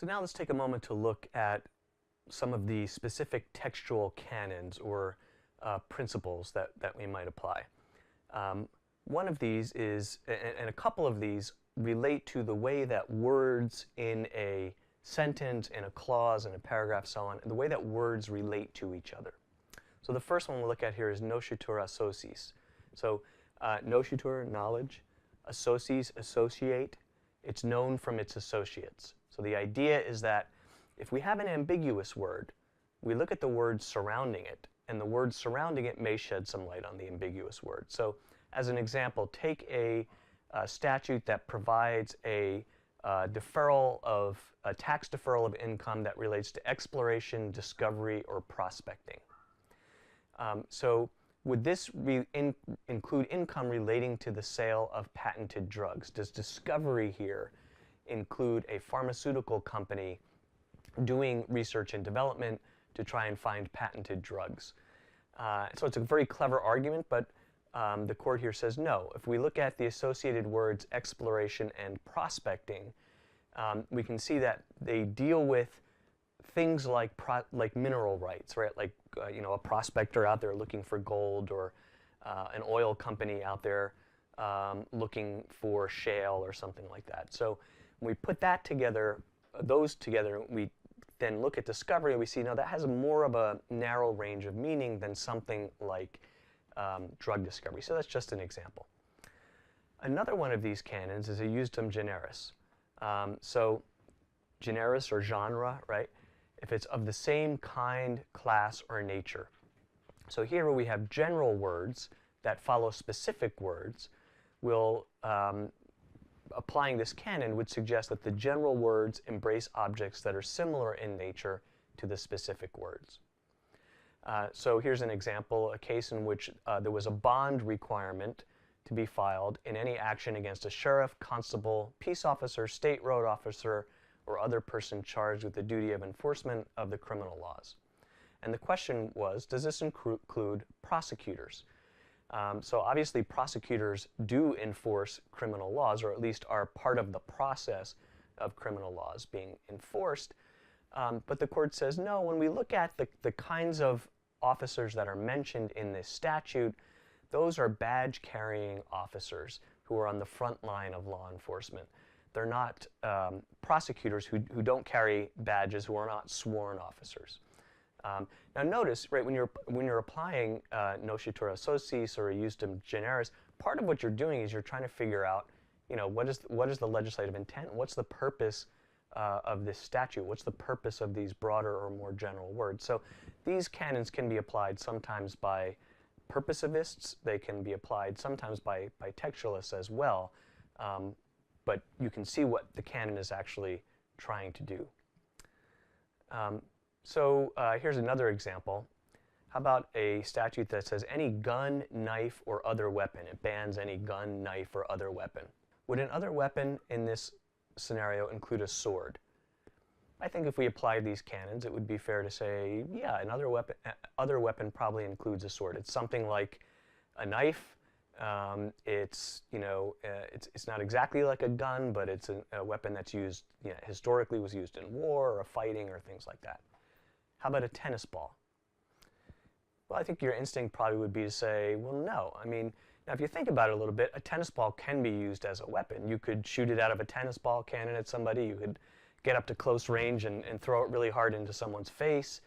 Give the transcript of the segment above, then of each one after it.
So now let's take a moment to look at some of the specific textual canons or principles that we might apply. One of these is, and a couple of these relate to the way that words in a sentence, in a clause, in a paragraph, so on, and the way that words relate to each other. So the first one we'll look at here is noscitur associes. So noscitur, knowledge, associes, associate. It's known from its associates. So the idea is that if we have an ambiguous word, we look at the word surrounding it, and the word surrounding it may shed some light on the ambiguous word. So as an example, take a statute that provides a deferral of a tax deferral of income that relates to exploration, discovery, or prospecting. So would this include income relating to the sale of patented drugs? Does discovery here include a pharmaceutical company doing research and development to try and find patented drugs? So it's a very clever argument, but the court here says no. If we look at the associated words exploration and prospecting, we can see that they deal with things like mineral rights, right? Like a prospector out there looking for gold, or an oil company out there looking for shale or something like that. So when we put that together, those together, we then look at discovery, and we see, no, that has more of a narrow range of meaning than something like drug discovery. So that's just an example. Another one of these canons is a justum generis. So generis or genre, right? If it's of the same kind, class, or nature. So here where we have general words that follow specific words, applying this canon would suggest that the general words embrace objects that are similar in nature to the specific words. So here's an example, a case in which there was a bond requirement to be filed in any action against a sheriff, constable, peace officer, state road officer, or other person charged with the duty of enforcement of the criminal laws. And the question was, does this include prosecutors? So obviously prosecutors do enforce criminal laws, or at least are part of the process of criminal laws being enforced. But the court says, no, when we look at the kinds of officers that are mentioned in this statute, those are badge-carrying officers who are on the front line of law enforcement. They're not prosecutors who don't carry badges, who are not sworn officers. Now notice, right, when you're applying noscitur associes or a justum generis, part of what you're doing is you're trying to figure out, what is the legislative intent? What's the purpose of this statute? What's the purpose of these broader or more general words? So these canons can be applied sometimes by purposivists. They can be applied sometimes by textualists as well. But you can see what the canon is actually trying to do. So here's another example. How about a statute that says any gun, knife, or other weapon? It bans any gun, knife, or other weapon. Would an other weapon in this scenario include a sword? I think if we applied these canons, it would be fair to say, yeah, another weapon probably includes a sword. It's something like a knife. It's not exactly like a gun, but it's a weapon that's used, historically was used in war or fighting or things like that. How about a tennis ball? Well, I think your instinct probably would be to say, well, no. I mean, now if you think about it a little bit, a tennis ball can be used as a weapon. You could shoot it out of a tennis ball cannon at somebody. You could get up to close range and throw it really hard into someone's face.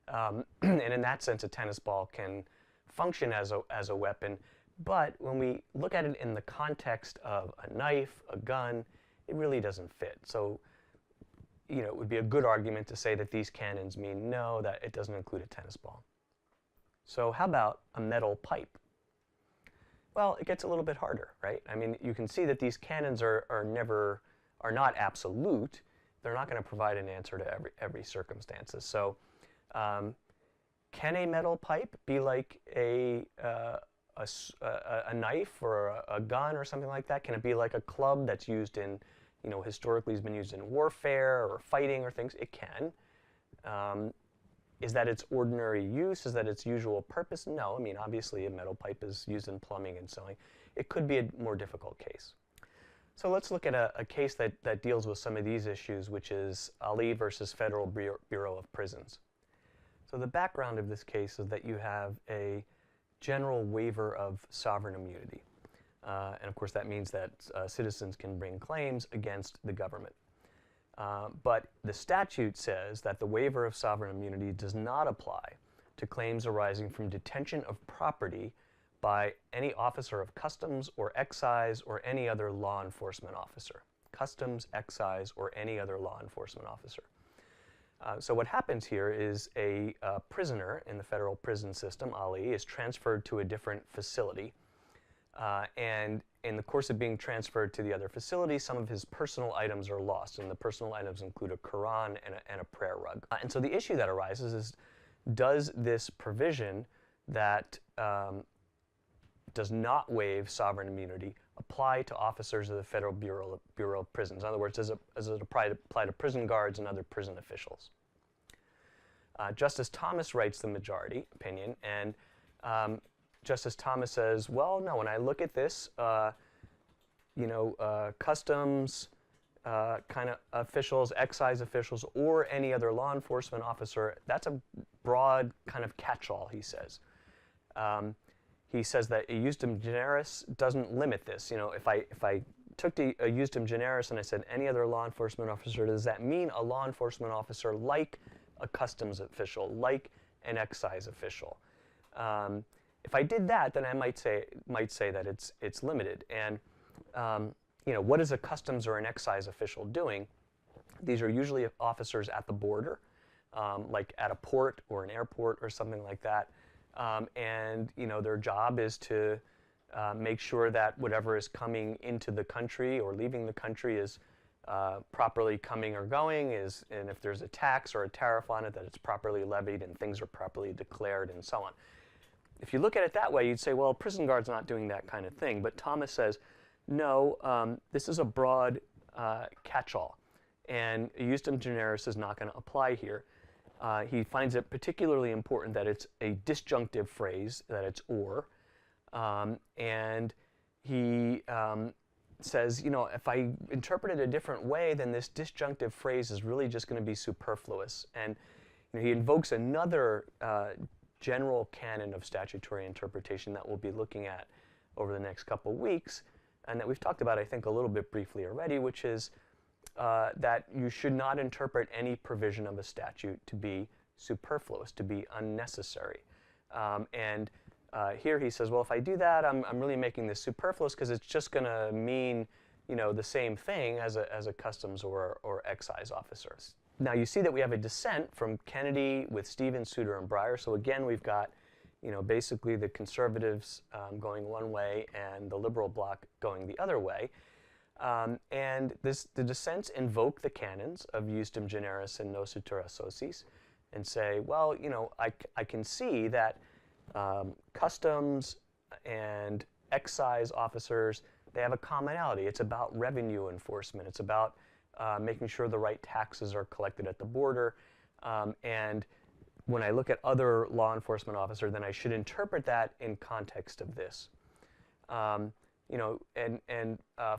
And in that sense, a tennis ball can function as a weapon. But when we look at it in the context of a knife, a gun, it really doesn't fit. So, it would be a good argument to say that these canons mean no, that it doesn't include a tennis ball. So how about a metal pipe? Well, it gets a little bit harder, right? I mean, you can see that these canons are not absolute. They're not going to provide an answer to every circumstances. So can a metal pipe be like a knife or a gun or something like that? Can it be like a club that's used in, historically has been used in warfare or fighting or things? It can. Is that its ordinary use? Is that its usual purpose? No. I mean, obviously a metal pipe is used in plumbing and sewing. It could be a more difficult case. So let's look at a case that deals with some of these issues, which is Ali versus Federal Bureau of Prisons. So the background of this case is that you have a general waiver of sovereign immunity. And of course that means that citizens can bring claims against the government. But the statute says that the waiver of sovereign immunity does not apply to claims arising from detention of property by any officer of customs or excise or any other law enforcement officer. Customs, excise, or any other law enforcement officer. So what happens here is a prisoner in the federal prison system, Ali, is transferred to a different facility. And in the course of being transferred to the other facility, some of his personal items are lost. And the personal items include a Quran and a prayer rug. And so the issue that arises is, does this provision that does not waive sovereign immunity apply to officers of the Federal Bureau of Prisons? In other words, does it apply to prison guards and other prison officials? Justice Thomas writes the majority opinion, and Justice Thomas says, well, no, when I look at this, customs kind of officials, excise officials, or any other law enforcement officer, that's a broad kind of catch-all, he says. He says that a justum generis doesn't limit this. If I took a justum generis and I said any other law enforcement officer, does that mean a law enforcement officer like a customs official, like an excise official? If I did that, then I might say that it's limited. And what is a customs or an excise official doing? These are usually officers at the border, like at a port or an airport or something like that. And their job is to make sure that whatever is coming into the country or leaving the country is properly coming or going, and if there's a tax or a tariff on it, that it's properly levied and things are properly declared and so on. If you look at it that way, you'd say, well, prison guard's not doing that kind of thing. But Thomas says, no, this is a broad catch-all, and justum generis is not going to apply here. He finds it particularly important that it's a disjunctive phrase, that it's or, and he says, if I interpret it a different way, then this disjunctive phrase is really just going to be superfluous. And he invokes another general canon of statutory interpretation that we'll be looking at over the next couple weeks, and that we've talked about, I think, a little bit briefly already, which is that you should not interpret any provision of a statute to be superfluous, to be unnecessary. Here he says, well, if I do that, I'm really making this superfluous because it's just going to mean, the same thing as a customs or excise officer. Now you see that we have a dissent from Kennedy with Stevens, Souter, and Breyer. So again, we've got, basically the conservatives going one way and the liberal bloc going the other way. And the dissents invoke the canons of justum generis and nocitur associes and say, well, I can see that customs and excise officers, they have a commonality. It's about revenue enforcement. It's about making sure the right taxes are collected at the border. And when I look at other law enforcement officers, then I should interpret that in context of this.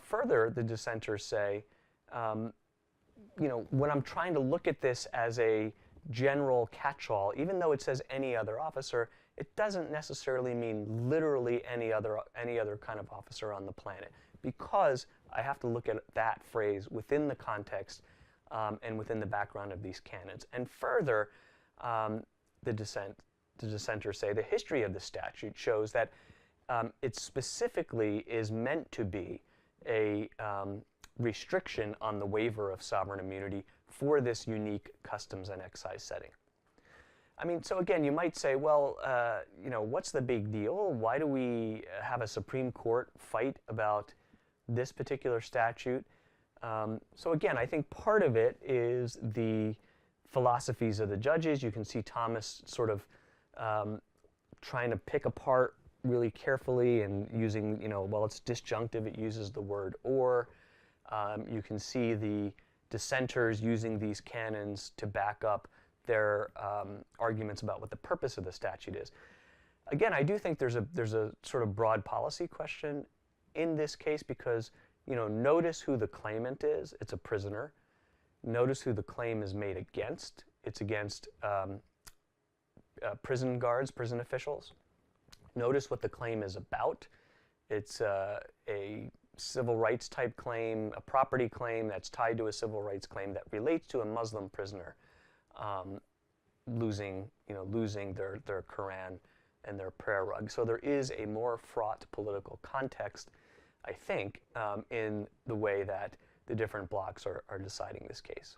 Further, the dissenters say, when I'm trying to look at this as a general catch-all, even though it says any other officer, it doesn't necessarily mean literally any other kind of officer on the planet, because I have to look at that phrase within the context and within the background of these canons. And further, the dissenters say the history of the statute shows that it specifically is meant to be a restriction on the waiver of sovereign immunity for this unique customs and excise setting. I mean, so again, you might say, well, what's the big deal? Why do we have a Supreme Court fight about this particular statute? So again, I think part of it is the philosophies of the judges. You can see Thomas sort of trying to pick apart really carefully and using, well, it's disjunctive, it uses the word or. You can see the dissenters using these canons to back up their arguments about what the purpose of the statute is. Again, I do think there's a sort of broad policy question in this case, because notice who the claimant is. It's a prisoner. Notice who the claim is made against. It's against prison guards, prison officials. Notice what the claim is about. It's a civil rights type claim, a property claim that's tied to a civil rights claim that relates to a Muslim prisoner losing their Quran and their prayer rug. So there is a more fraught political context, I think, in the way that the different blocs are deciding this case.